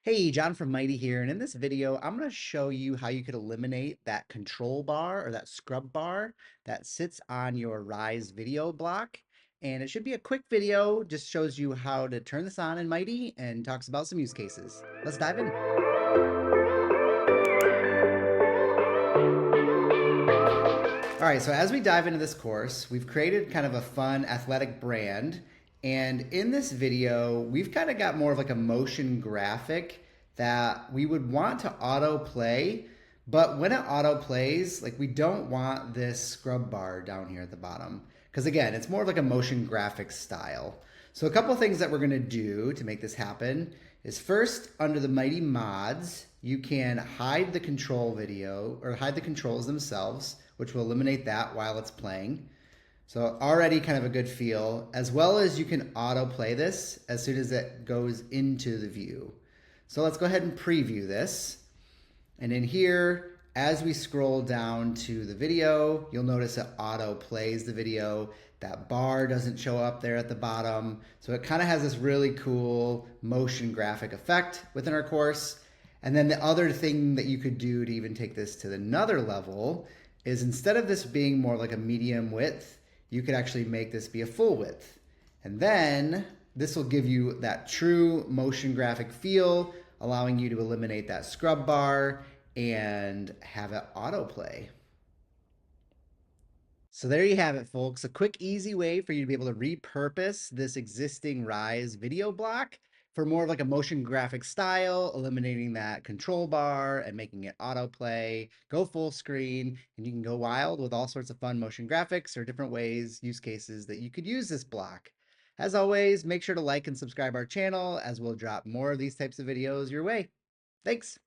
Hey, John from Mighty here, and in this video, I'm going to show you how you could eliminate that control bar or that scrub bar that sits on your Rise video block. And it should be a quick video, just shows you how to turn this on in Mighty and talks about some use cases. Let's dive in. All right, so as we dive into this course, we've created kind of a fun athletic brand. And in this video, we've kind of got more of like a motion graphic that we would want to auto play. But when it auto plays, like we don't want this scrub bar down here at the bottom. Because again, it's more of like a motion graphic style. So a couple of things that we're gonna do to make this happen is first, under the Mighty mods, you can hide the control video or hide the controls themselves, which will eliminate that while it's playing. So already kind of a good feel, as well as you can auto play this as soon as it goes into the view. So let's go ahead and preview this. And in here, as we scroll down to the video, you'll notice it auto plays the video. That bar doesn't show up there at the bottom. So it kind of has this really cool motion graphic effect within our course. And then the other thing that you could do to even take this to another level is instead of this being more like a medium width, you could actually make this be a full width. And then this will give you that true motion graphic feel, allowing you to eliminate that scrub bar and have it autoplay. So there you have it, folks. A quick, easy way for you to be able to repurpose this existing Rise video block for more of like a motion graphic style, eliminating that control bar and making it autoplay, go full screen, and you can go wild with all sorts of fun motion graphics or different ways, use cases that you could use this block. As always, make sure to like and subscribe our channel as we'll drop more of these types of videos your way. Thanks.